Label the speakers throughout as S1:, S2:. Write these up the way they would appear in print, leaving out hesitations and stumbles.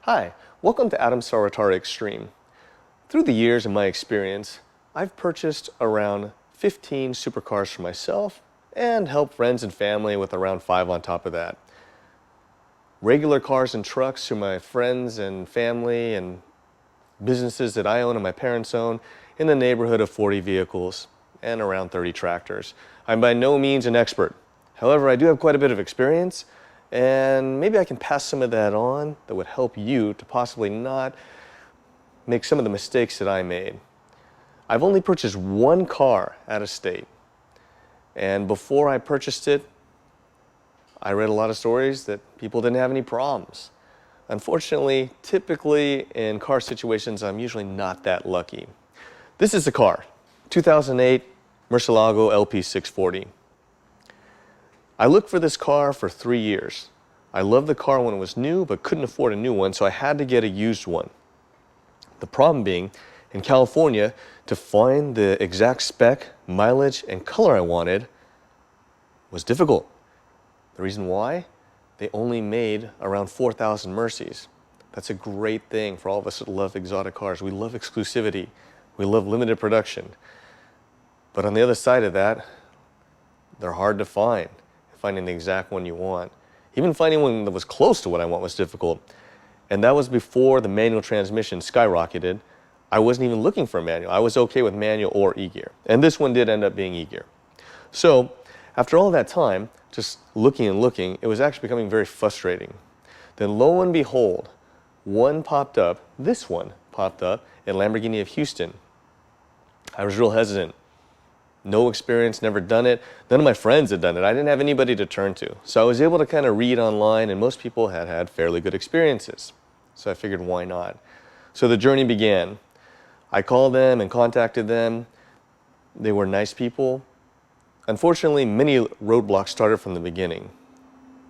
S1: Hi, welcome to Adam Saratari Extreme. Through the years and my experience, I've purchased around 15 supercars for myself and helped friends and family with around 5 on top of that. Regular cars and trucks through my friends and family and businesses that I own and my parents own in the neighborhood of 40 vehicles and around 30 tractors. I'm by no means an expert. However, I do have quite a bit of experience, and maybe I can pass some of that on that would help you to possibly not make some of the mistakes that I made. I've only purchased one car out of state, and before I purchased it, I read a lot of stories that people didn't have any problems. Unfortunately, typically in car situations, I'm usually not that lucky. This is the car, 2008 Murcielago LP640. I looked for this car for 3 years. I loved the car when it was new, but couldn't afford a new one, so I had to get a used one. The problem being, in California, to find the exact spec, mileage, and color I wanted was difficult. The reason why? They only made around 4,000 Mercies. That's a great thing for all of us that love exotic cars. We love exclusivity. We love limited production. But on the other side of that, they're hard to find. Finding the exact one you want. Even finding one that was close to what I want was difficult. And that was before the manual transmission skyrocketed. I wasn't even looking for a manual. I was okay with manual or e-gear. And this one did end up being e-gear. So after all that time, just looking and looking, it was actually becoming very frustrating. Then lo and behold, one popped up, this one popped up in Lamborghini of Houston. I was real hesitant. No experience, never done it. None of my friends had done it. I didn't have anybody to turn to. So I was able to kind of read online, and most people had had fairly good experiences. So I figured, why not? So the journey began. I called them and contacted them. They were nice people. Unfortunately, many roadblocks started from the beginning.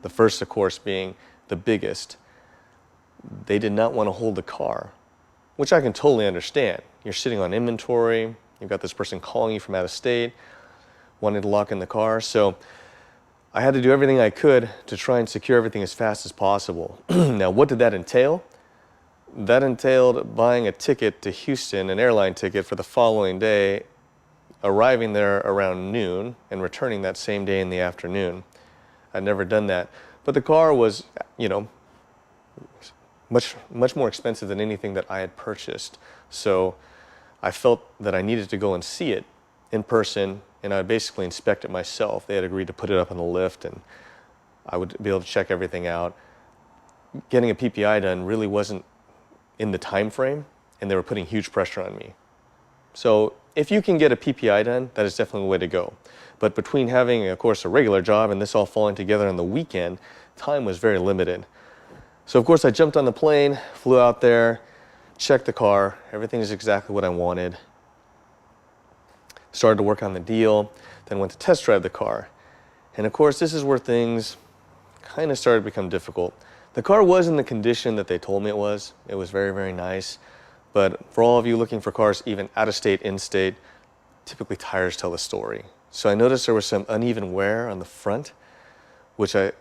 S1: The first, of course, being the biggest. They did not want to hold the car, which I can totally understand. You're sitting on inventory. You've got this person calling you from out of state, wanting to lock in the car. So I had to do everything I could to try and secure everything as fast as possible. Now, what did that entail? That entailed buying a ticket to Houston, an airline ticket for the following day, arriving there around noon and returning that same day in the afternoon. I'd never done that. But the car was, much more expensive than anything that I had purchased. So I felt that I needed to go and see it in person, and I would basically inspect it myself. They had agreed to put it up on the lift, and I would be able to check everything out. Getting a PPI done really wasn't in the time frame, and they were putting huge pressure on me. So if you can get a PPI done, that is definitely the way to go. But between having, of course, a regular job and this all falling together on the weekend, time was very limited. So of course I jumped on the plane, flew out there, checked the car, everything is exactly what I wanted. Started to work on the deal, then went to test drive the car. And of course, this is where things kind of started to become difficult. The car was in the condition that they told me it was. It was very, very nice. But for all of you looking for cars, even out of state, in state, typically tires tell the story. So I noticed there was some uneven wear on the front, which I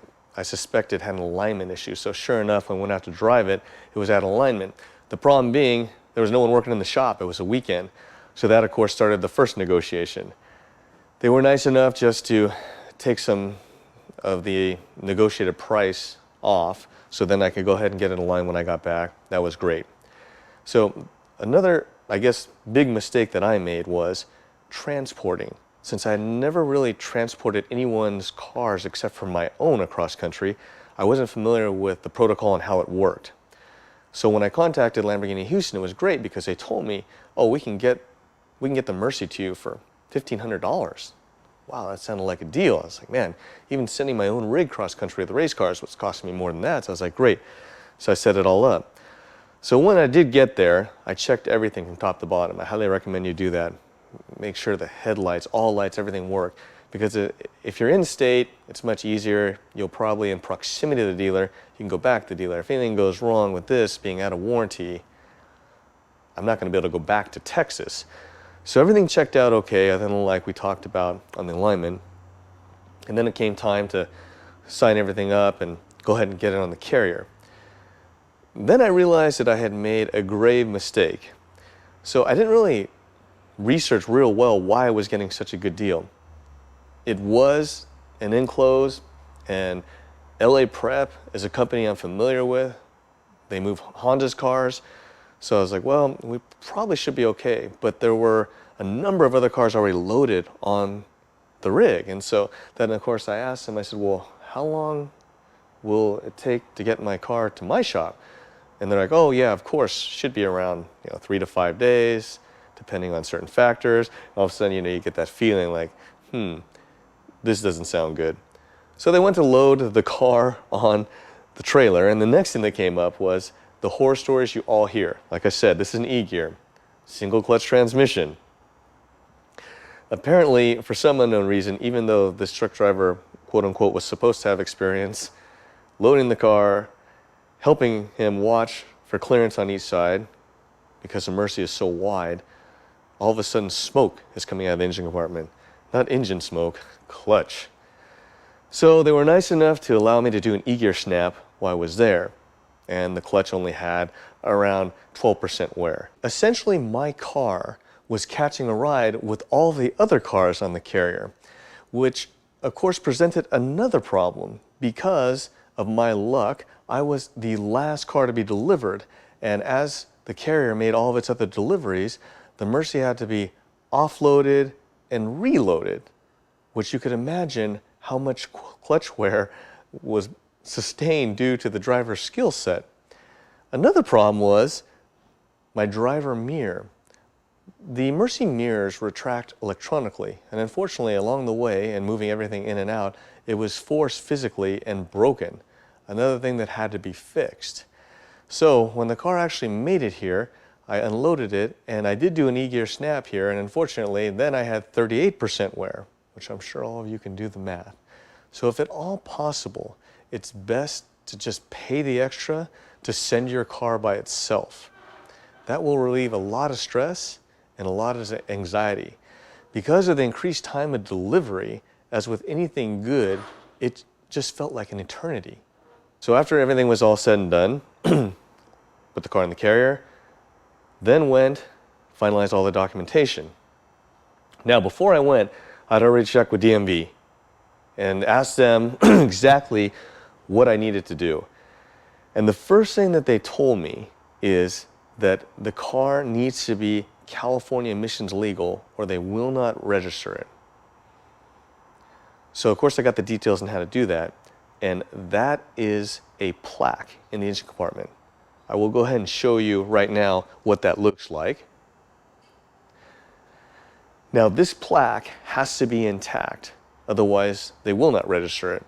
S1: suspected had an alignment issue. So sure enough, when I went out to drive it, it was out of alignment. The problem being, there was no one working in the shop. It was a weekend. So that, of course, started the first negotiation. They were nice enough just to take some of the negotiated price off, so then I could go ahead and get it in line when I got back. That was great. So another, I guess, big mistake that I made was transporting. Since I had never really transported anyone's cars except for my own across country, I wasn't familiar with the protocol and how it worked. So when I contacted Lamborghini Houston, it was great because they told me, oh, we can get the Mercy to you for $1,500. Wow, that sounded like a deal. I was like, man, even sending my own rig cross country with the race cars was costing me more than that. So I was like, great. So I set it all up. So when I did get there, I checked everything from top to bottom. I highly recommend you do that. Make sure the headlights, all lights, everything work. Because if you're in state, it's much easier. You'll probably, in proximity to the dealer, you can go back to the dealer. If anything goes wrong with this being out of warranty, I'm not going to be able to go back to Texas. So everything checked out okay, other than like we talked about on the alignment. And then it came time to sign everything up and go ahead and get it on the carrier. Then I realized that I had made a grave mistake. So I didn't really research real well why I was getting such a good deal. It was an enclosed, and LA Prep is a company I'm familiar with. They move Honda's cars. So I was like, well, we probably should be okay. But there were a number of other cars already loaded on the rig. And so then, of course, I asked them, I said, well, how long will it take to get my car to my shop? And they're like, oh, yeah, of course, should be around 3 to 5 days, depending on certain factors. All of a sudden, you get that feeling like, this doesn't sound good. So they went to load the car on the trailer, and the next thing that came up was the horror stories you all hear. Like I said, this is an E-gear, single clutch transmission. Apparently, for some unknown reason, even though this truck driver, quote unquote, was supposed to have experience loading the car, helping him watch for clearance on each side, because the Murci is so wide, all of a sudden smoke is coming out of the engine compartment. Not engine smoke, clutch. So they were nice enough to allow me to do an E-gear snap while I was there, and the clutch only had around 12% wear. Essentially, my car was catching a ride with all the other cars on the carrier, which of course presented another problem. Because of my luck, I was the last car to be delivered, and as the carrier made all of its other deliveries, the Murci had to be offloaded and reloaded, which you could imagine how much clutch wear was sustained due to the driver's skill set. Another problem was my driver mirror. The Murci mirrors retract electronically, and unfortunately along the way and moving everything in and out, it was forced physically and broken. Another thing that had to be fixed. So when the car actually made it here, I unloaded it, and I did do an E-gear snap here, and unfortunately then I had 38% wear, which I'm sure all of you can do the math. So if at all possible, it's best to just pay the extra to send your car by itself. That will relieve a lot of stress and a lot of anxiety. Because of the increased time of delivery, as with anything good, it just felt like an eternity. So after everything was all said and done, put the car in the carrier, then went, finalized all the documentation. Now, before I went, I'd already checked with DMV and asked them exactly what I needed to do. And the first thing that they told me is that the car needs to be California emissions legal or they will not register it. So of course I got the details on how to do that, and that is a plaque in the engine compartment. I will go ahead and show you right now what that looks like. Now this plaque has to be intact, otherwise they will not register it.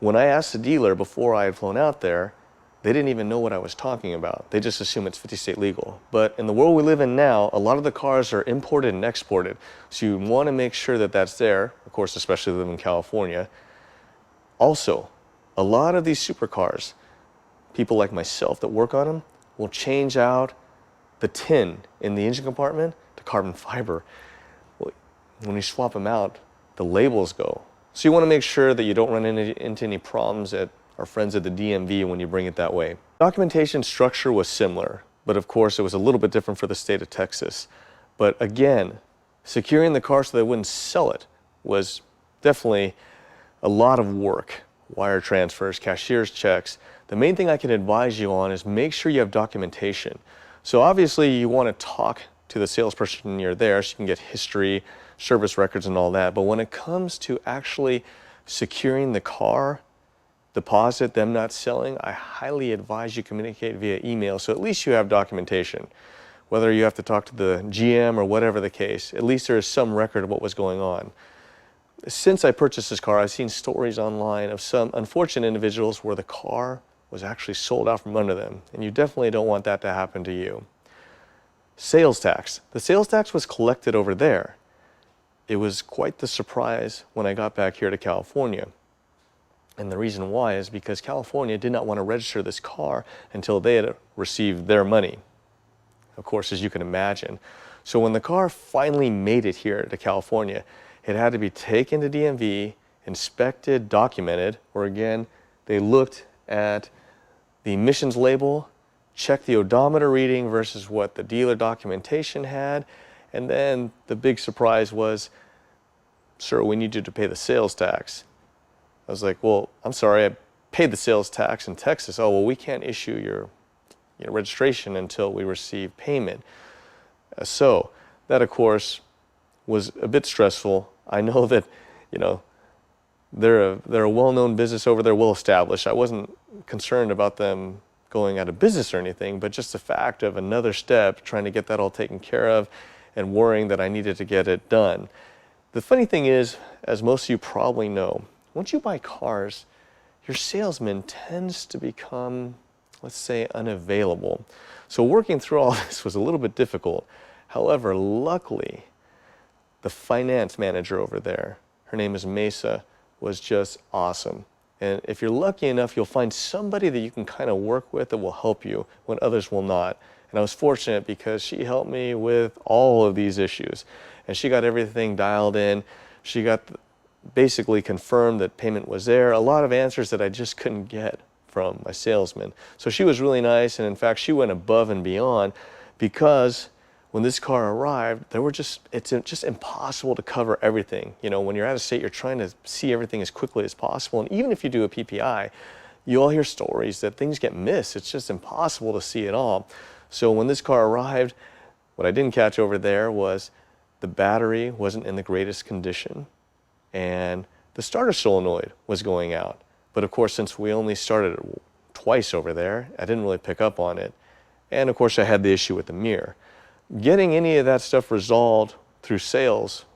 S1: When I asked the dealer before I had flown out there, they didn't even know what I was talking about. They just assume it's 50 state legal. But in the world we live in now, a lot of the cars are imported and exported. So you want to make sure that that's there, of course, especially living in California. Also, a lot of these supercars, people like myself that work on them, will change out the tin in the engine compartment to carbon fiber. When you swap them out, the labels go. So you want to make sure that you don't run into any problems at our friends at the DMV when you bring it that way. Documentation structure was similar, but of course it was a little bit different for the state of Texas. But again, securing the car so they wouldn't sell it was definitely a lot of work. Wire transfers, cashier's checks. The main thing I can advise you on is make sure you have documentation. So obviously you want to talk to the salesperson when you're there so you can get history, service records and all that. But when it comes to actually securing the car, deposit, them not selling, I highly advise you communicate via email so at least you have documentation. Whether you have to talk to the GM or whatever the case, at least there is some record of what was going on. Since I purchased this car, I've seen stories online of some unfortunate individuals where the car was actually sold out from under them, and you definitely don't want that to happen to you. Sales tax. The sales tax was collected over there. It was quite the surprise when I got back here to California. And the reason why is because California did not want to register this car until they had received their money, of course, as you can imagine. So when the car finally made it here to California, it had to be taken to DMV, inspected, documented, or again, they looked at the emissions label, check the odometer reading versus what the dealer documentation had, and then the big surprise was, sir, we need you to pay the sales tax. I was like, well, I'm sorry, I paid the sales tax in Texas. Oh, well, we can't issue your registration until we receive payment. So that, of course, was a bit stressful. I know that, they're a well-known business over there, well-established. I wasn't concerned about them going out of business or anything, but just the fact of another step, trying to get that all taken care of and worrying that I needed to get it done. The funny thing is, as most of you probably know, once you buy cars, your salesman tends to become, let's say, unavailable. So working through all this was a little bit difficult. However, luckily, the finance manager over there, her name is Mesa, was just awesome. And if you're lucky enough, you'll find somebody that you can kind of work with that will help you when others will not. And I was fortunate because she helped me with all of these issues. And she got everything dialed in. She got basically confirmed that payment was there. A lot of answers that I just couldn't get from my salesman. So she was really nice, and in fact, she went above and beyond, because when this car arrived, it's just impossible to cover everything. When you're out of state, you're trying to see everything as quickly as possible. And even if you do a PPI, you all hear stories that things get missed. It's just impossible to see it all. So when this car arrived, what I didn't catch over there was the battery wasn't in the greatest condition, and the starter solenoid was going out. But of course, since we only started it twice over there, I didn't really pick up on it. And of course, I had the issue with the mirror. Getting any of that stuff resolved through sales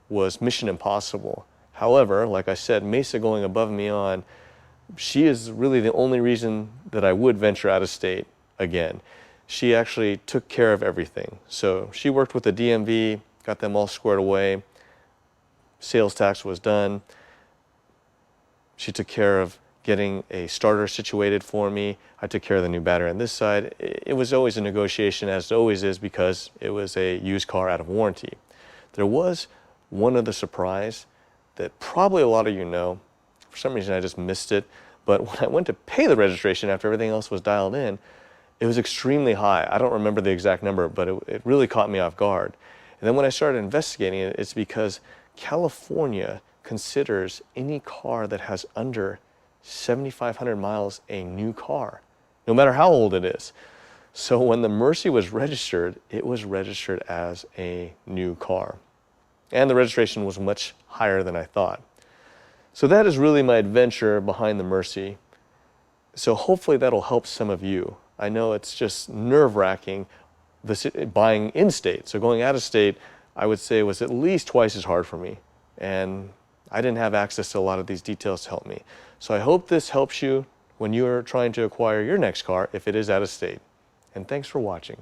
S1: was mission impossible. However, like I said, Mesa going above and beyond, she is really the only reason that I would venture out of state again. She actually took care of everything. So she worked with the DMV, got them all squared away. Sales tax was done. She took care of getting a starter situated for me. I took care of the new battery on this side. It was always a negotiation, as it always is, because it was a used car out of warranty. There was one other surprise that probably a lot of you know. For some reason, I just missed it. But when I went to pay the registration after everything else was dialed in, it was extremely high. I don't remember the exact number, but it really caught me off guard. And then when I started investigating it, it's because California considers any car that has under 7,500 miles a new car, no matter how old it is. So when the Murci was registered, it was registered as a new car. And the registration was much higher than I thought. So that is really my adventure behind the Murci. So hopefully that'll help some of you. I know it's just nerve-wracking buying in-state. So going out of state, I would say, was at least twice as hard for me. And I didn't have access to a lot of these details to help me. So I hope this helps you when you're trying to acquire your next car if it is out of state. And thanks for watching.